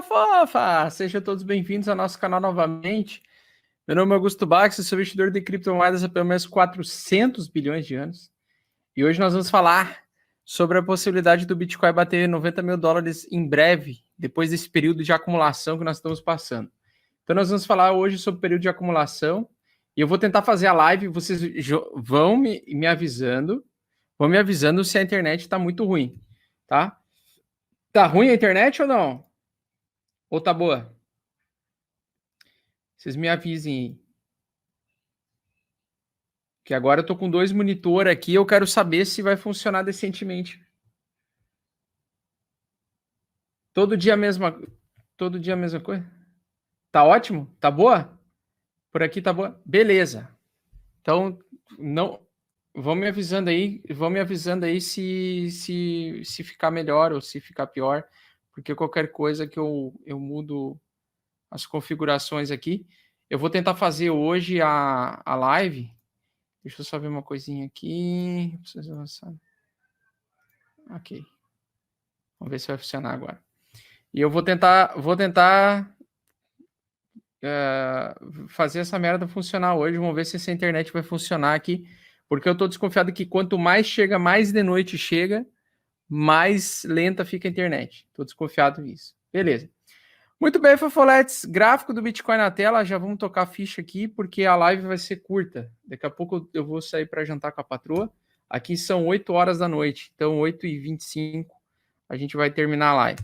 Fala, fofa! Sejam todos bem-vindos ao nosso canal novamente. Meu nome é Augusto Bax, sou investidor de criptomoedas há pelo menos 400 bilhões de anos. E hoje nós vamos falar sobre a possibilidade do Bitcoin bater 90 mil dólares em breve, depois desse período de acumulação que nós estamos passando. Então nós vamos falar hoje sobre o período de acumulação e eu vou tentar fazer a live, vocês vão me avisando, se a internet está muito ruim, tá? Tá ruim a internet ou não? Ou tá boa? Vocês me avisem aí. Que agora eu tô com 2 monitores aqui, eu quero saber se vai funcionar decentemente. Todo dia a mesma coisa? Tá ótimo? Tá boa? Por aqui tá boa? Beleza. Então, não vão me avisando aí se ficar melhor ou se ficar pior, porque qualquer coisa que eu mudo as configurações aqui. Eu vou tentar fazer hoje a live. Deixa eu só ver uma coisinha aqui. Preciso avançar. Ok. Vamos ver se vai funcionar agora. E eu vou tentar fazer essa merda funcionar hoje. Vamos ver se essa internet vai funcionar aqui. Porque eu estou desconfiado que quanto mais chega, mais de noite chega, mais lenta fica a internet. Estou desconfiado disso. Beleza. Muito bem, Fofoletes. Gráfico do Bitcoin na tela. Já vamos tocar a ficha aqui, porque a live vai ser curta. Daqui a pouco eu vou sair para jantar com a patroa. Aqui são 8 horas da noite. Então, 8h25, a gente vai terminar a live.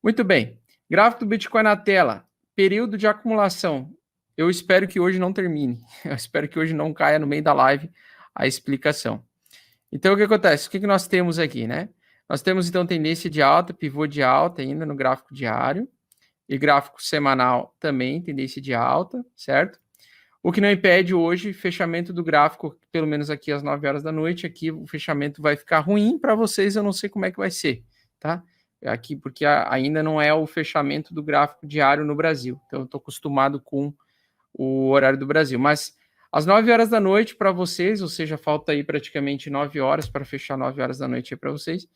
Muito bem. Gráfico do Bitcoin na tela. Período de acumulação. Eu espero que hoje não termine. Eu espero que hoje não caia no meio da live a explicação. Então, o que acontece? O que nós temos aqui, né? Nós temos, então, tendência de alta, pivô de alta ainda no gráfico diário. E gráfico semanal também, tendência de alta, certo? O que não impede hoje fechamento do gráfico, pelo menos aqui às 9 horas da noite, aqui o fechamento vai ficar ruim para vocês, eu não sei como é que vai ser, tá? Aqui, porque ainda não é o fechamento do gráfico diário no Brasil, então eu estou acostumado com o horário do Brasil, mas às 9 horas da noite para vocês, ou seja, falta aí praticamente 9 horas para fechar 9 horas da noite aí para vocês,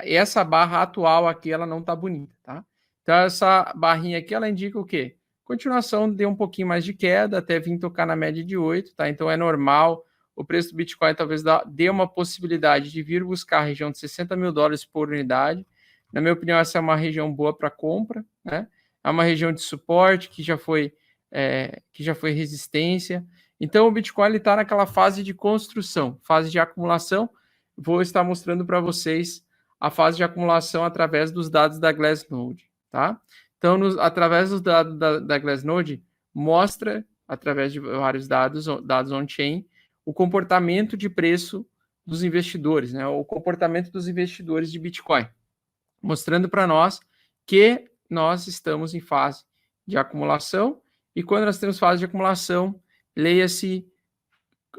essa barra atual aqui, ela não tá bonita, tá? Então, essa barrinha aqui, ela indica o quê? Continuação de um pouquinho mais de queda, até vir tocar na média de 8, tá? Então, é normal. O preço do Bitcoin talvez dê uma possibilidade de vir buscar a região de 60 mil dólares por unidade. Na minha opinião, essa é uma região boa para compra, né? É uma região de suporte que já foi resistência. Então, o Bitcoin está naquela fase de construção, fase de acumulação. Vou estar mostrando para vocês a fase de acumulação através dos dados da Glassnode, tá? Então, através dos dados da Glassnode, mostra, através de vários dados on-chain, o comportamento de preço dos investidores, né? O comportamento dos investidores de Bitcoin, mostrando para nós que nós estamos em fase de acumulação, e quando nós temos fase de acumulação, leia-se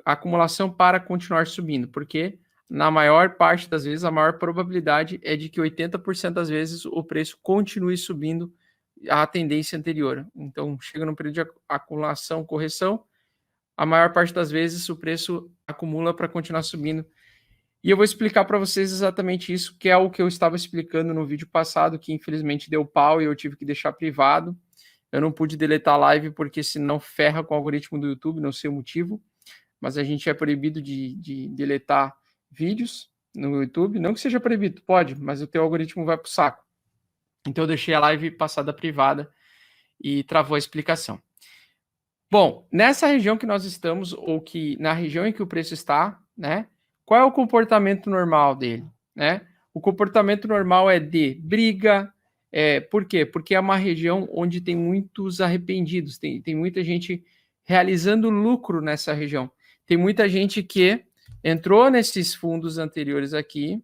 acumulação para continuar subindo, porque na maior parte das vezes, a maior probabilidade é de que 80% das vezes o preço continue subindo a tendência anterior. Então, chega no período de acumulação, correção, a maior parte das vezes o preço acumula para continuar subindo. E eu vou explicar para vocês exatamente isso, que é o que eu estava explicando no vídeo passado, que infelizmente deu pau e eu tive que deixar privado. Eu não pude deletar a live porque senão ferra com o algoritmo do YouTube, não sei o motivo. Mas a gente é proibido de deletar vídeos no YouTube. Não que seja proibido, pode, mas o teu algoritmo vai para o saco. Então eu deixei a live passada privada e travou a explicação. Bom, nessa região que nós estamos, ou que na região em que o preço está, né? Qual é o comportamento normal dele, né? O comportamento normal é de briga. Por quê? Porque é uma região onde tem muitos arrependidos, tem muita gente realizando lucro nessa região. Tem muita gente que entrou nesses fundos anteriores aqui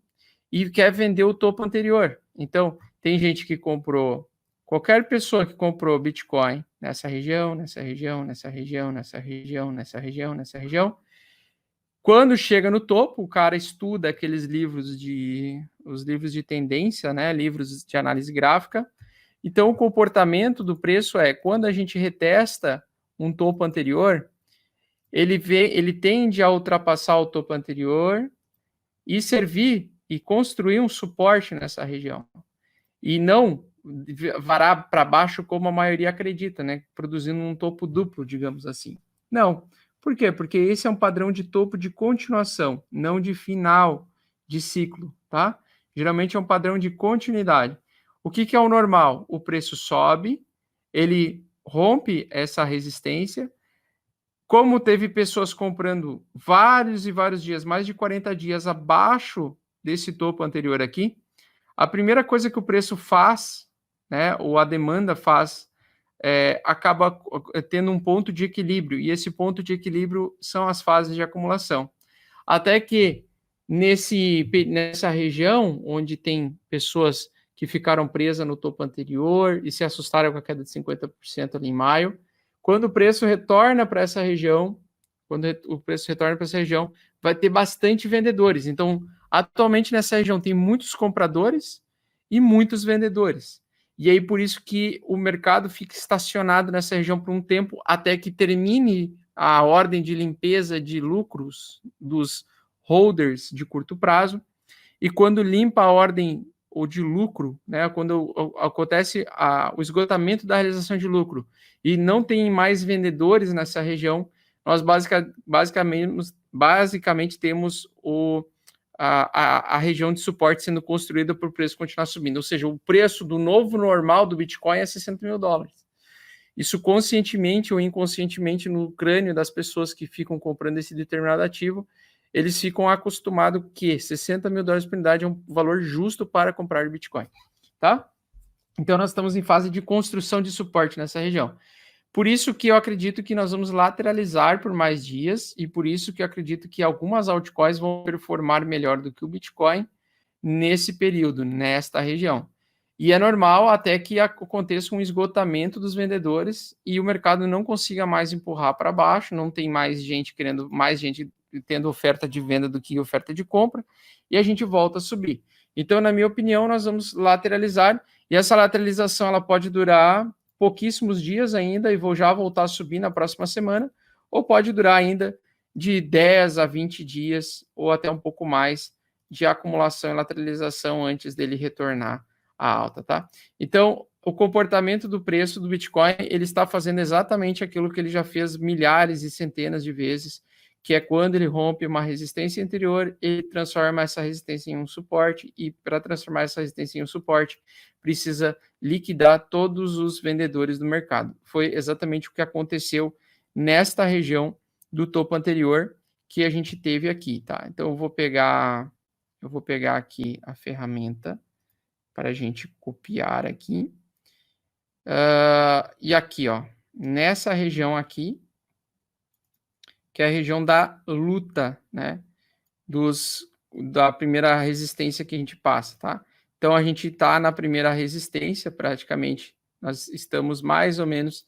e quer vender o topo anterior. Então, tem gente que comprou, qualquer pessoa que comprou Bitcoin nessa região, quando chega no topo, o cara estuda aqueles livros os livros de tendência, né, livros de análise gráfica. Então, o comportamento do preço é, quando a gente retesta um topo anterior, ele tende a ultrapassar o topo anterior e servir e construir um suporte nessa região. e não varar para baixo como a maioria acredita, né? Produzindo um topo duplo, digamos assim. Não. Por quê? Porque esse é um padrão de topo de continuação, não de final de ciclo, tá? Geralmente é um padrão de continuidade. O que é o normal? O preço sobe, ele rompe essa resistência. Como teve pessoas comprando vários e vários dias, mais de 40 dias abaixo desse topo anterior aqui, a primeira coisa que o preço faz, né, ou a demanda faz, acaba tendo um ponto de equilíbrio, e esse ponto de equilíbrio são as fases de acumulação. Até que nessa região, onde tem pessoas que ficaram presas no topo anterior e se assustaram com a queda de 50% ali em maio, quando o preço retorna para essa região, vai ter bastante vendedores. Então, atualmente nessa região tem muitos compradores e muitos vendedores. E aí por isso que o mercado fica estacionado nessa região por um tempo até que termine a ordem de limpeza de lucros dos holders de curto prazo. E quando limpa a ordem ou de lucro, né, quando acontece o esgotamento da realização de lucro e não tem mais vendedores nessa região, nós basicamente temos a região de suporte sendo construída para o preço continuar subindo. Ou seja, o preço do novo normal do Bitcoin é $60 mil. Isso conscientemente ou inconscientemente no crânio das pessoas que ficam comprando esse determinado ativo, eles ficam acostumados que $60 mil por unidade é um valor justo para comprar Bitcoin, tá? Então, nós estamos em fase de construção de suporte nessa região. Por isso que eu acredito que nós vamos lateralizar por mais dias e por isso que eu acredito que algumas altcoins vão performar melhor do que o Bitcoin nesse período, nesta região. E é normal até que aconteça um esgotamento dos vendedores e o mercado não consiga mais empurrar para baixo, não tem mais gente tendo oferta de venda do que oferta de compra, e a gente volta a subir. Então, na minha opinião, nós vamos lateralizar, e essa lateralização ela pode durar pouquíssimos dias ainda, e vou já voltar a subir na próxima semana, ou pode durar ainda de 10 a 20 dias, ou até um pouco mais, de acumulação e lateralização antes dele retornar à alta, tá? Então, o comportamento do preço do Bitcoin, ele está fazendo exatamente aquilo que ele já fez milhares e centenas de vezes, que é quando ele rompe uma resistência anterior, ele transforma essa resistência em um suporte, e para transformar essa resistência em um suporte, precisa liquidar todos os vendedores do mercado. Foi exatamente o que aconteceu nesta região do topo anterior que a gente teve aqui, tá? Então, eu vou pegar aqui a ferramenta para a gente copiar aqui. E aqui, ó, nessa região aqui, que é a região da luta, né, da primeira resistência que a gente passa, tá? Então, a gente está na primeira resistência, praticamente, nós estamos mais ou menos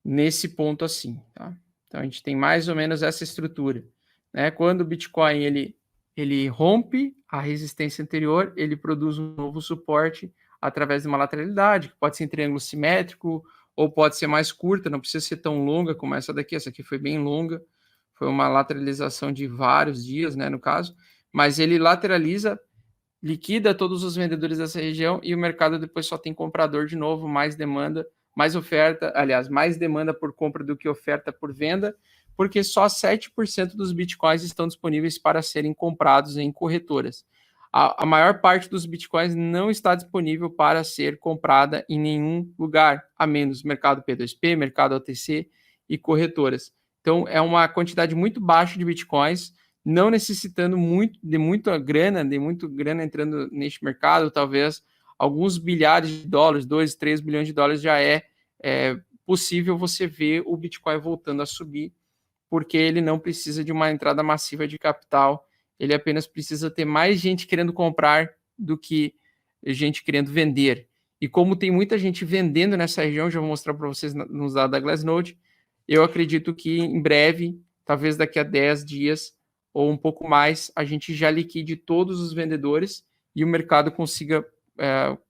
nesse ponto assim, tá? Então, a gente tem mais ou menos essa estrutura, né? Quando o Bitcoin, ele rompe a resistência anterior, ele produz um novo suporte através de uma lateralidade, que pode ser em triângulo simétrico, ou pode ser mais curta, não precisa ser tão longa como essa aqui foi bem longa, foi uma lateralização de vários dias, né, no caso, mas ele lateraliza, liquida todos os vendedores dessa região e o mercado depois só tem comprador de novo, mais demanda, mais oferta, aliás, mais demanda por compra do que oferta por venda, porque só 7% dos bitcoins estão disponíveis para serem comprados em corretoras. A maior parte dos bitcoins não está disponível para ser comprada em nenhum lugar, a menos mercado P2P, mercado OTC e corretoras. Então, é uma quantidade muito baixa de bitcoins, não necessitando de muita grana entrando neste mercado, talvez alguns bilhares de dólares, 2, 3 bilhões de dólares já é possível você ver o Bitcoin voltando a subir, porque ele não precisa de uma entrada massiva de capital, ele apenas precisa ter mais gente querendo comprar do que gente querendo vender. E como tem muita gente vendendo nessa região, já vou mostrar para vocês nos dados da Glassnode, eu acredito que em breve, talvez daqui a 10 dias ou um pouco mais, a gente já liquide todos os vendedores e o mercado consiga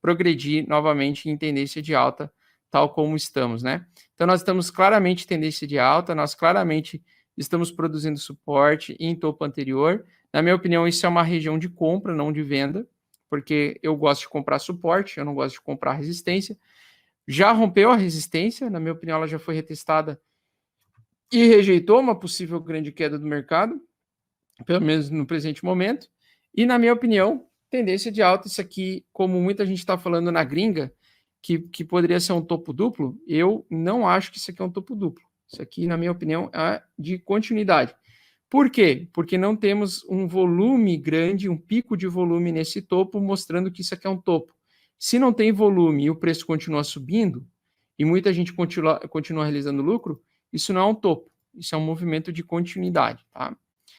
progredir novamente em tendência de alta, tal como estamos, né? Então, nós estamos claramente em tendência de alta, nós claramente estamos produzindo suporte em topo anterior. Na minha opinião, isso é uma região de compra, não de venda, porque eu gosto de comprar suporte, eu não gosto de comprar resistência. Já rompeu a resistência, na minha opinião, ela já foi retestada e rejeitou uma possível grande queda do mercado, pelo menos no presente momento. E, na minha opinião, tendência de alta, isso aqui, como muita gente está falando na gringa, que poderia ser um topo duplo, eu não acho que isso aqui é um topo duplo. Isso aqui, na minha opinião, é de continuidade. Por quê? Porque não temos um volume grande, um pico de volume nesse topo, mostrando que isso aqui é um topo. Se não tem volume e o preço continua subindo, e muita gente continua realizando lucro, isso não é um topo, isso é um movimento de continuidade, tá?